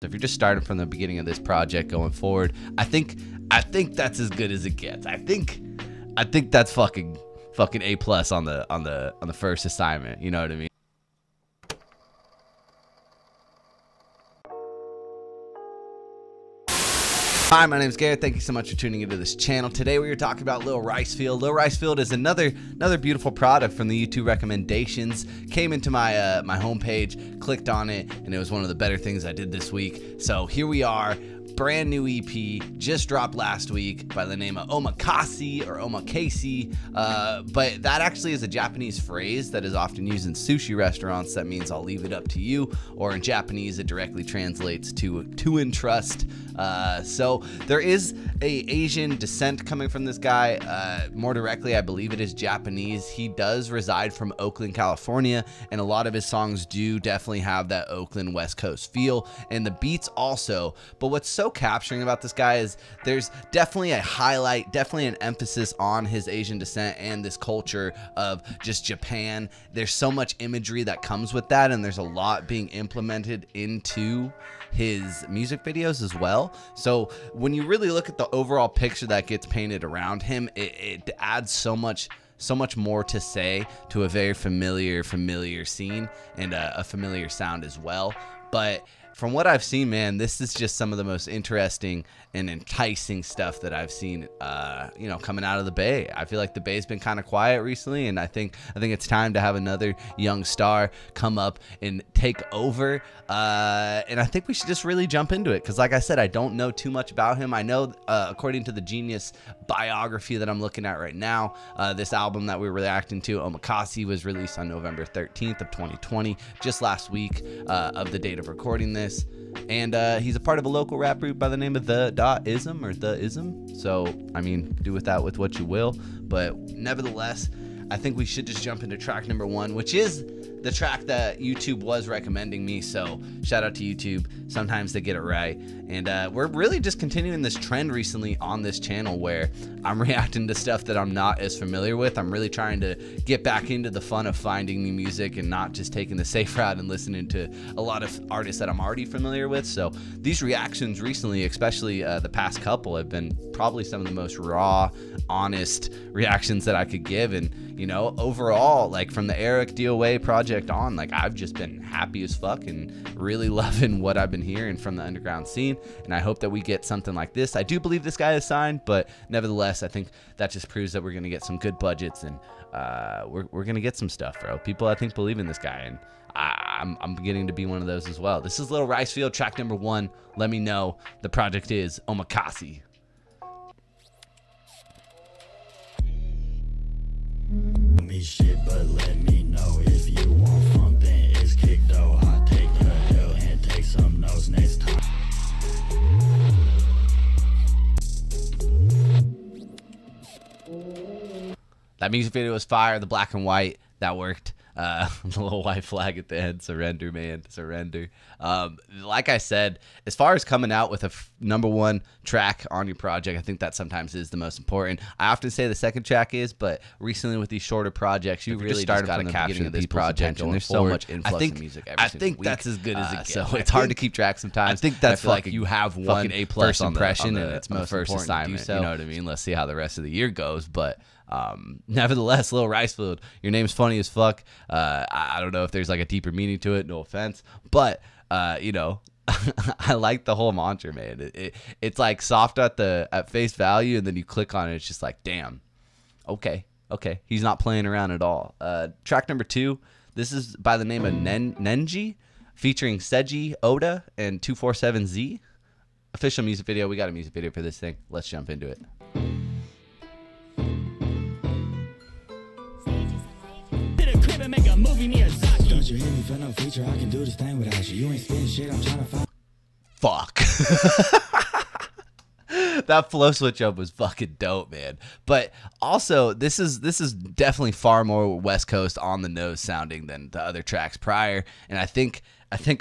If you're just starting from the beginning of this project going forward, I think that's as good as it gets. I think that's fucking A+ on the first assignment. You know what I mean? Hi, my name is Garrett. Thank you so much for tuning into this channel. Today we are talking about Lil Ricefield. Lil Ricefield is another beautiful product from the YouTube recommendations. Came into my my homepage, clicked on it, and it was one of the better things I did this week. So here we are. Brand new EP, just dropped last week by the name of Omakase or Omakase, but that actually is a Japanese phrase that is often used in sushi restaurants. That means I'll leave it up to you, or in Japanese it directly translates to entrust. So there is a Asian descent coming from this guy. More directly, I believe it is Japanese. He does reside from Oakland, California, and a lot of his songs do definitely have that Oakland West Coast feel, and the beats also. But what's so capturing about this guy is there's definitely a highlight, definitely an emphasis on his Asian descent and this culture of just Japan. There's so much imagery that comes with that, and there's a lot being implemented into his music videos as well. So when you really look at the overall picture that gets painted around him, it adds so much more to say to a very familiar scene and a familiar sound as well. But from what I've seen, man, this is just some of the most interesting and enticing stuff that I've seen, you know, coming out of the Bay. I feel like the Bay's been kind of quiet recently, and I think it's time to have another young star come up and take over. And I think we should just really jump into it, because like I said, I don't know too much about him. I know, according to the Genius biography that I'm looking at right now, this album that we're reacting to, Omakase, was released on November 13th of 2020, just last week of the date of recording this. And he's a part of a local rap group by the name of The.ism or The.ism. So, I mean, do with that with what you will. But nevertheless, I think we should just jump into track number 1, which is the track that YouTube was recommending me. So shout out to YouTube. Sometimes they get it right. And we're really just continuing this trend recently on this channel where I'm reacting to stuff that I'm not as familiar with. I'm really trying to get back into the fun of finding new music and not just taking the safe route and listening to a lot of artists that I'm already familiar with. So these reactions recently, especially the past couple, have been probably some of the most raw, honest reactions that I could give. And, you know, overall, like from the Eric DOA project on, like I've just been happy as fuck and really loving what I've been hearing from the underground scene, and I hope that we get something like this. I do believe this guy is signed, but nevertheless, I think that just proves that we're gonna get some good budgets, and we're gonna get some stuff, bro. People, I think, believe in this guy, and I'm beginning to be one of those as well. This is Lil Ricefield, track number 1. Let me know. The project is Omakase. Me shit, but let me know if you want funk, then it's kick though. I take the L and take some notes next time. That music video was fire. The black and white, that worked. The little white flag at the end, surrender, man, surrender. Like I said, as far as coming out with a number 1 track on your project, I think that sometimes is the most important. I often say the second track is, but recently with these shorter projects, you really just got to capture this project, and there's so much influx in music every single week. That's as good as it gets. So it's hard to keep track sometimes. I think that's like you have one A+ first impression, and it's most first assignment. You know what I mean? Let's see how the rest of the year goes, but nevertheless, Lil Ricefield, your name's funny as fuck. I don't know if there's like a deeper meaning to it, no offense, but you know, I like the whole mantra, man. It's like soft at face value, and then you click on it, it's just like, damn, okay, he's not playing around at all. Track number 2, this is by the name of Nenji, featuring Seiji Oda and 247Z. Official music video. We got a music video for this thing. Let's jump into it. Make a movie, Miyazaki. Don't you hear me for no feature? I can do this thing without you. You ain't spitting shit. I'm trying to find. Fuck. That flow switch up was fucking dope, man. But also, this is definitely far more West Coast on the nose sounding than the other tracks prior, and I think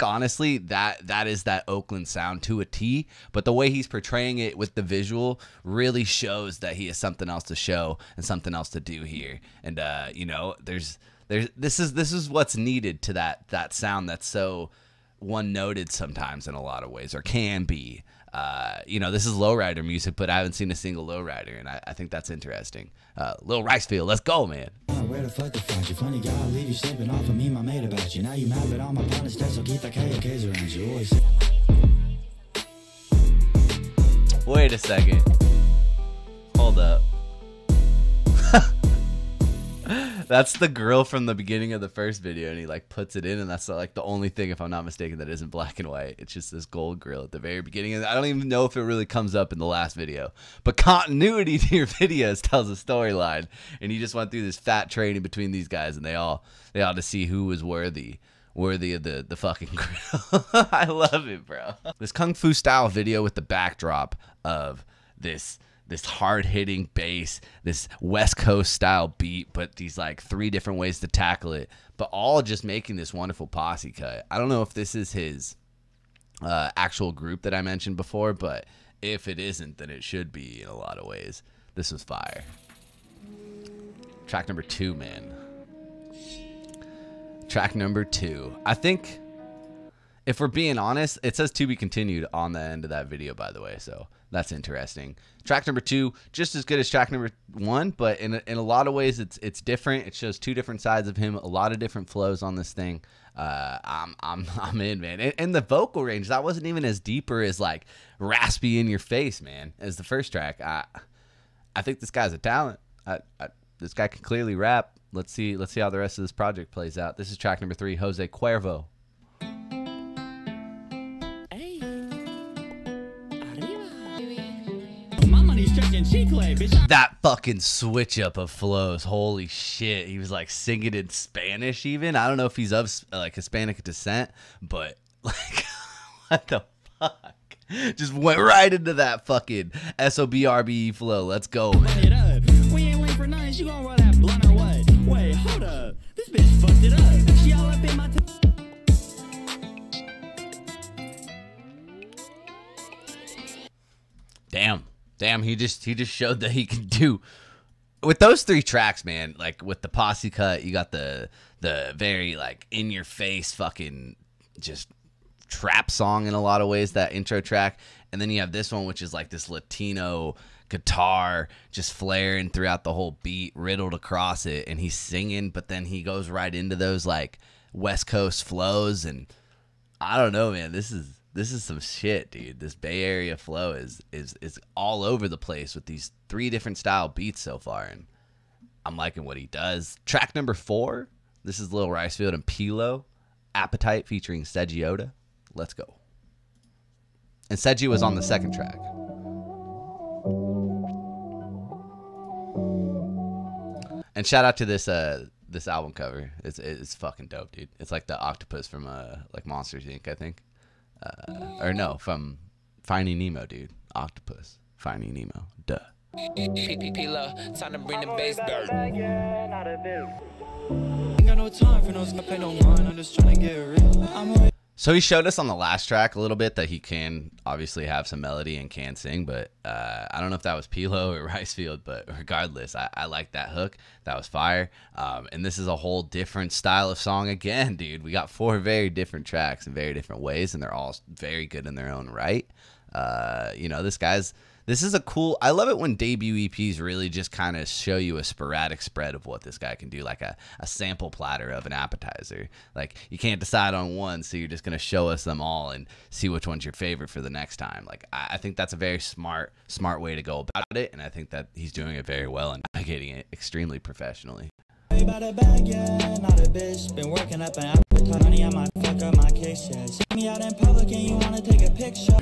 honestly that is that Oakland sound to a T, but the way he's portraying it with the visual really shows that he has something else to show and something else to do here. And you know, this is what's needed to that sound that's so one-noted sometimes in a lot of ways, or can be. You know, this is lowrider music, but I haven't seen a single lowrider, and I think that's interesting. Lil Ricefield, let's go, man. Where the fuck the fuck you? Funny guy, I'll leave you sleeping off of me, my mate about you. Now you mad, but all my partners dead, so keep the KOKs around you. Always. Wait a second. Hold up. That's the girl from the beginning of the first video, and he like puts it in, and that's like the only thing, if I'm not mistaken, that isn't black and white. It's just this gold grill at the very beginning, and I don't even know if it really comes up in the last video. But continuity to your videos tells a storyline, and he just went through this fat training between these guys, and they all to see who was worthy of the fucking grill. I love it, bro. This kung fu style video with the backdrop of this hard-hitting bass, this West Coast style beat, but these like 3 different ways to tackle it, but all just making this wonderful posse cut. I don't know if this is his actual group that I mentioned before, but if it isn't, then it should be in a lot of ways. This was fire. Track number 2, man. Track number 2. I think, if we're being honest, it says to be continued on the end of that video, by the way, so that's interesting. Track number 2, just as good as track number 1, but in a lot of ways, it's different. It shows 2 different sides of him, a lot of different flows on this thing. I'm in, man. And the vocal range, that wasn't even as deep or as like raspy in your face, man, as the first track. I think this guy's a talent. This guy can clearly rap. Let's see how the rest of this project plays out. This is track number 3, Jose Cuervo. That fucking switch up of flows, holy shit. He was like singing in Spanish even. I don't know if he's of like Hispanic descent, but like what the fuck? Just went right into that fucking SOBRBE flow. Let's go, man. We ain't waiting for nothing. She gon' roll that blunt or what? Wait, hold up. This bitch fucked it up. She all up in my Damn, he just showed that he can do with those 3 tracks, man. Like with the posse cut, you got the very like in your face fucking just trap song in a lot of ways, that intro track, and then you have this one, which is like this Latino guitar just flaring throughout the whole beat, riddled across it, and he's singing, but then he goes right into those like West Coast flows, and I don't know, man. This is some shit, dude. This Bay Area flow is all over the place with these 3 different style beats so far, and I'm liking what he does. Track number 4, this is Lil Ricefield and Pilo, Appetite featuring Segiota. Let's go. And Seji was on the second track. And shout out to this this album cover. It's fucking dope, dude. It's like the octopus from like Monsters Inc., I think. Or no, from Finding Nemo, dude. Octopus. Finding Nemo. Duh. Time to bring the bass back. Ain't got no time for no play no mind. I'm just trying to get real. So he showed us on the last track a little bit that he can obviously have some melody and can sing, but I don't know if that was Pilo or Ricefield, but regardless, I like that hook. That was fire. And this is a whole different style of song again, dude. We got 4 very different tracks in very different ways, and they're all very good in their own right. You know, this is a cool, I love it when debut EPs really just kind of show you a sporadic spread of what this guy can do, like a sample platter of an appetizer. Like, you can't decide on one, so you're just going to show us them all and see which one's your favorite for the next time. Like, I think that's a very smart way to go about it, and I think that he's doing it very well and navigating it extremely professionally. About a bag, yeah, not a bitch. Been working up an appetite, honey, I might fuck up my case, yeah. See me out in public and you wanna take a picture.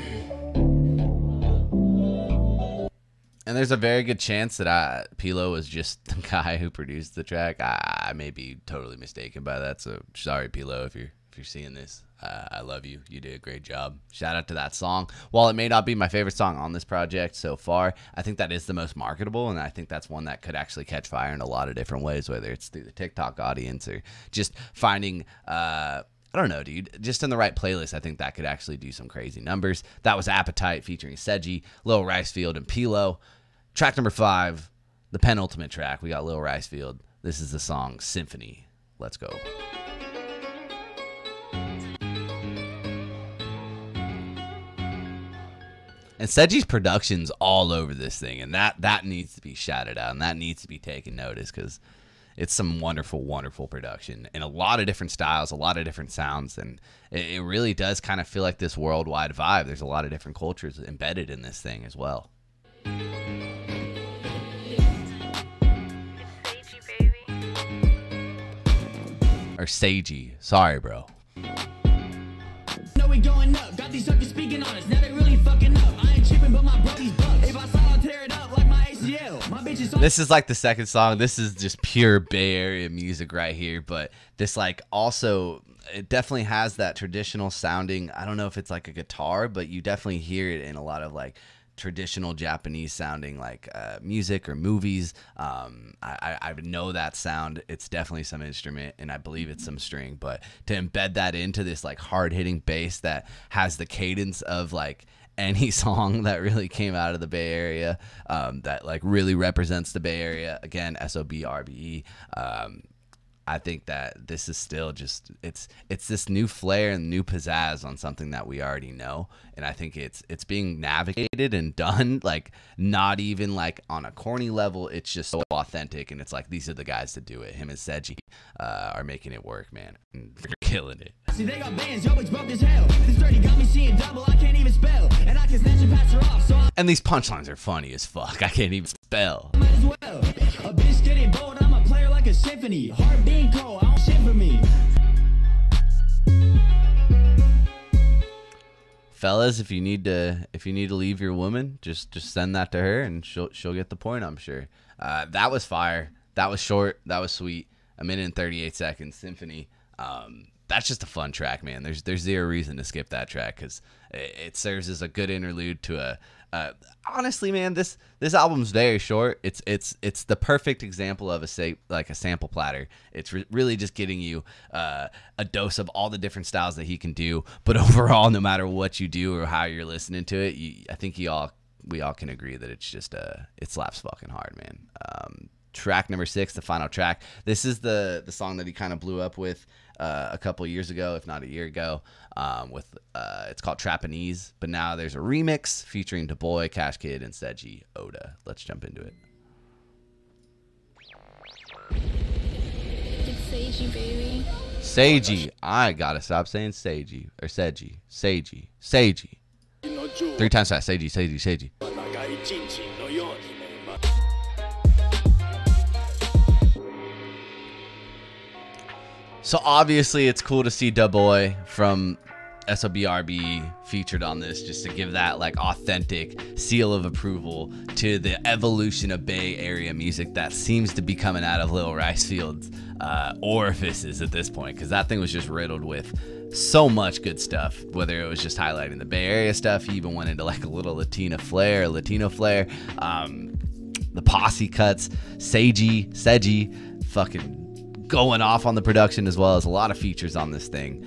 And there's a very good chance that Pilo was just the guy who produced the track. I may be totally mistaken by that, so sorry, Pilo, if you're seeing this. I love you. You did a great job. Shout out to that song. While it may not be my favorite song on this project so far, I think that is the most marketable, and I think that's one that could actually catch fire in a lot of different ways, whether it's through the TikTok audience or just finding I don't know, dude. Just in the right playlist, I think that could actually do some crazy numbers. That was Appetite featuring Seji, Lil Ricefield, and Pilo. Track number 5, the penultimate track. We got Lil Ricefield. This is the song Symphony. Let's go. And Seji's production's all over this thing, and that needs to be shouted out, and that needs to be taken notice, because it's some wonderful, wonderful production in a lot of different styles, a lot of different sounds, and it really does kind of feel like this worldwide vibe. There's a lot of different cultures embedded in this thing as well. Or Seiji. Sorry, bro. No, we going up. Got these suckers speaking on us. Now they really fucking up. I ain't chipping, but my brother's bucks. If I saw, I'll tear it up like my ACL. My bitch is so. This is like the second song. This is just pure Bay Area music right here. But this, like, also, it definitely has that traditional sounding. I don't know if it's like a guitar, but you definitely hear it in a lot of like traditional Japanese sounding like music or movies. I know that sound. It's definitely some instrument, and I believe it's some string, but to embed that into this like hard-hitting bass that has the cadence of like any song that really came out of the Bay Area, that like really represents the Bay Area, again, SOBRBE. I think that this is still just, it's this new flair and new pizzazz on something that we already know, and I think it's being navigated and done like not even like on a corny level. It's just so authentic, and it's like these are the guys that do it. Him and Seiji are making it work, man, and they're killing it. See, they got bands, yo, it's broke as hell. This dirty got me seeing double, I can't even spell, and I can snatch and pass her off, so And these punchlines are funny as fuck. I can't even spell. I might as well. A bitch getting bold, I'm a player like a symphony. Heart being cold, I don't shit for me. Fellas, if you need to leave your woman, just send that to her, and she'll get the point, I'm sure. That was fire. That was short. That was sweet. 1 minute and 38 seconds. Symphony. That's just a fun track, man. There's zero reason to skip that track, because it serves as a good interlude to a. Honestly, man, this album's very short. It's the perfect example of a sample platter. It's really just getting you a dose of all the different styles that he can do. But overall, no matter what you do or how you're listening to it, I think we all can agree that it's just it slaps fucking hard, man. Track number 6, the final track. This is the song that he kind of blew up with a couple years ago, if not a year ago. It's called Trapanese, but now there's a remix featuring DuBois, Cash Kid, and Seiji Oda. Let's jump into it. It's Seiji, baby. Seiji. I gotta stop saying Seiji or Seiji. Seiji. 3 times fast. Seiji. So obviously it's cool to see DuBois from SOBRB featured on this, just to give that like authentic seal of approval to the evolution of Bay Area music that seems to be coming out of Lil Ricefield's orifices at this point, because that thing was just riddled with so much good stuff, whether it was just highlighting the Bay Area stuff. He even went into like a little Latino flair, the posse cuts, Seiji fucking going off on the production, as well as a lot of features on this thing,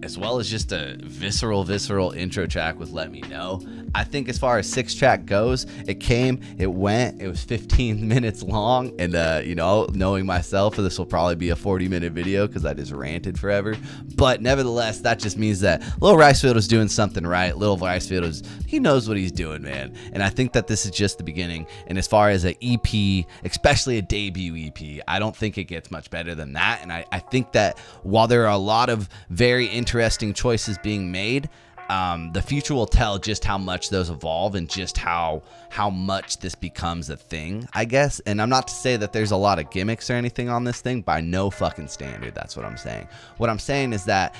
as well as just a visceral intro track with Let Me Know. I think as far as 6-track goes, it came, it went, it was 15 minutes long, and you know, knowing myself, this will probably be a 40-minute video because I just ranted forever, but nevertheless, that just means that Lil Ricefield is doing something right. Lil Ricefield he knows what he's doing, man, and I think that this is just the beginning. And as far as an EP, especially a debut EP, I don't think it gets much better than that. And I think that while there are a lot of very interesting choices being made, the future will tell just how much those evolve and just how much this becomes a thing, I guess. And I'm not to say that there's a lot of gimmicks or anything on this thing, by no fucking standard. That's what I'm saying. What I'm saying is that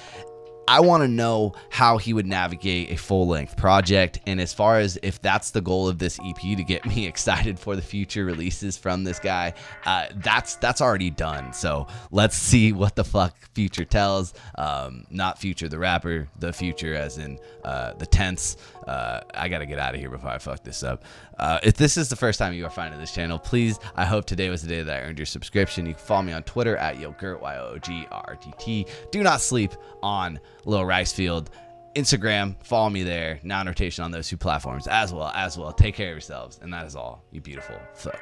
I want to know how he would navigate a full-length project, and as far as if that's the goal of this EP, to get me excited for the future releases from this guy, that's already done. So let's see what the fuck Future tells. Not Future the rapper, the Future as in the tense. I gotta get out of here before I fuck this up. If this is the first time you are finding this channel, please, I hope today was the day that I earned your subscription. You can follow me on Twitter at YoGarrett, YoGRRTT. Do not sleep on Lil Ricefield. Instagram, follow me there. Now INROTATION on those 2 platforms as well. Take care of yourselves, and that is all. You beautiful fuck.